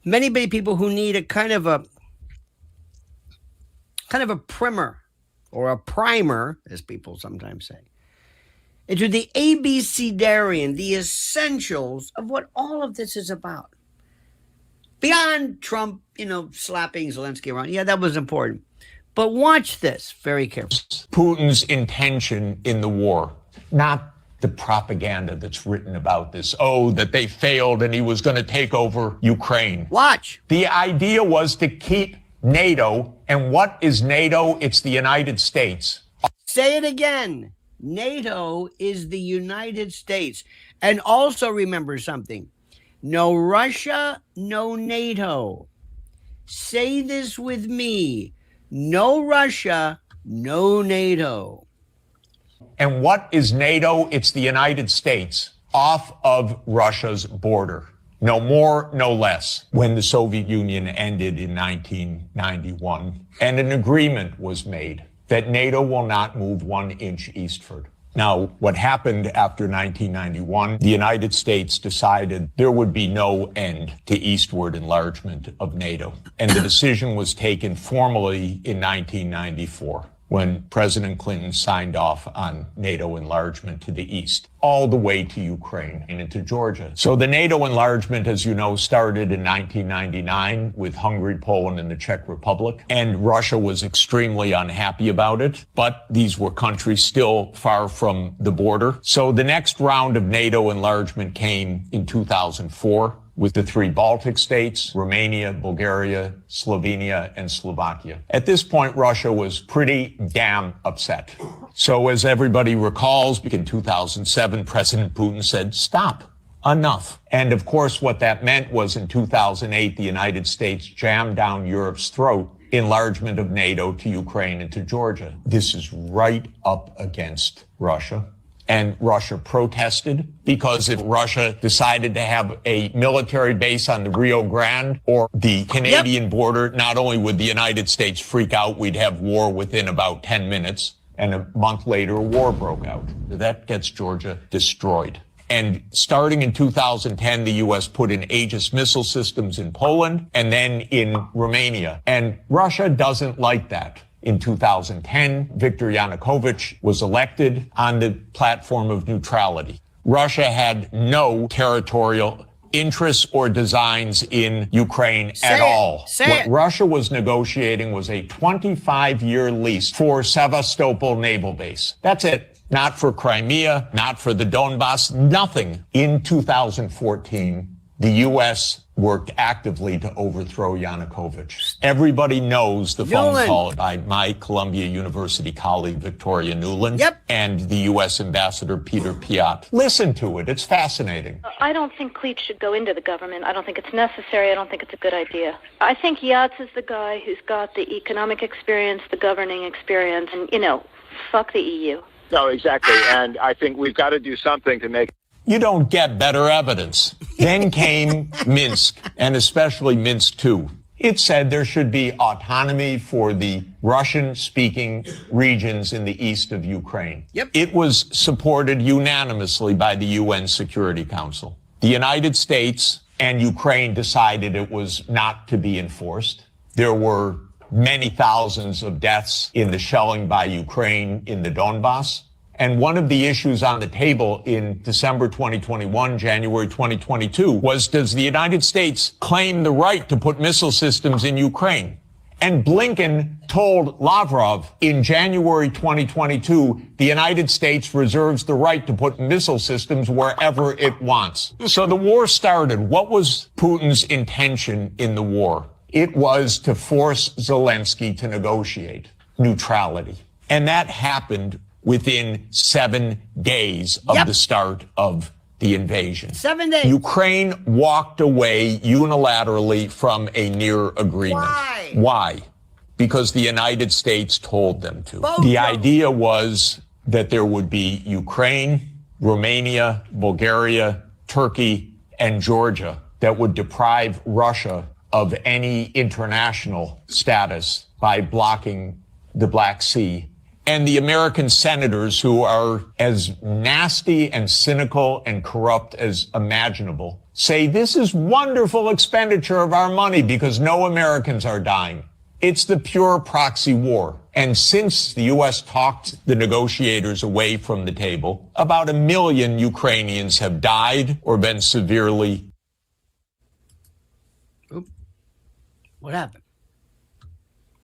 many people who need a kind of a primer or a primer, as people sometimes say, into the ABCdarian, the essentials of what all of this is about. Beyond Trump, slapping Zelensky around. Yeah, that was important. But watch this very carefully. Putin's intention in the war, not the propaganda that's written about this. Oh, that they failed and he was going to take over Ukraine. Watch. The idea was to keep NATO. And what is NATO? It's the United States. Say it again. NATO is the United States. And also remember something. No Russia, no NATO. Say this with me. No Russia, no NATO. And what is NATO? It's the United States off of Russia's border. No more, no less. When the Soviet Union ended in 1991, and an agreement was made that NATO will not move 1 inch eastward. Now, what happened after 1991, the United States decided there would be no end to eastward enlargement of NATO. And the decision was taken formally in 1994. When President Clinton signed off on NATO enlargement to the east, all the way to Ukraine and into Georgia. So the NATO enlargement, as you know, started in 1999 with Hungary, Poland, and the Czech Republic. And Russia was extremely unhappy about it. But these were countries still far from the border. So the next round of NATO enlargement came in 2004. With the 3 Baltic states, Romania, Bulgaria, Slovenia, and Slovakia. At this point, Russia was pretty damn upset. So as everybody recalls, in 2007, President Putin said, stop, enough. And of course, what that meant was in 2008, the United States jammed down Europe's throat enlargement of NATO to Ukraine and to Georgia. This is right up against Russia. And Russia protested because if Russia decided to have a military base on the Rio Grande or the Canadian border, not only would the United States freak out, we'd have war within about 10 minutes. And a month later, a war broke out. That gets Georgia destroyed. And starting in 2010, the U.S. put in Aegis missile systems in Poland and then in Romania. And Russia doesn't like that. In 2010, Viktor Yanukovych was elected on the platform of neutrality. Russia had no territorial interests or designs in Ukraine at all. What Russia was negotiating was a 25-year lease for Sevastopol Naval Base. That's it. Not for Crimea, not for the Donbass, nothing. In 2014, the U.S. worked actively to overthrow Yanukovych. Everybody knows the phone call by my Columbia University colleague, Victoria Nuland, and the U.S. Ambassador Peter Piot. Listen to it. It's fascinating. I don't think Klitsch should go into the government. I don't think it's necessary. I don't think it's a good idea. I think Yats is the guy who's got the economic experience, the governing experience, and, fuck the EU. No, exactly. And I think we've got to do something to make... You don't get better evidence. Then came Minsk, and especially Minsk II. It said there should be autonomy for the Russian-speaking regions in the east of Ukraine. It was supported unanimously by the UN Security Council. The United States and Ukraine decided it was not to be enforced. There were many thousands of deaths in the shelling by Ukraine in the Donbass. And one of the issues on the table in December 2021, January 2022, was, does the United States claim the right to put missile systems in Ukraine? And Blinken told Lavrov in January 2022, the United States reserves the right to put missile systems wherever it wants. So the war started. What was Putin's intention in the war? It was to force Zelensky to negotiate neutrality. And that happened within 7 days of the start of the invasion. 7 days. Ukraine walked away unilaterally from a near agreement. Why? Because the United States told them to. The idea was that there would be Ukraine, Romania, Bulgaria, Turkey, and Georgia that would deprive Russia of any international status by blocking the Black Sea. And the American senators, who are as nasty and cynical and corrupt as imaginable, say this is wonderful expenditure of our money because no Americans are dying. It's the pure proxy war. And since the U.S. talked the negotiators away from the table, about 1 million Ukrainians have died or been severely. What happened?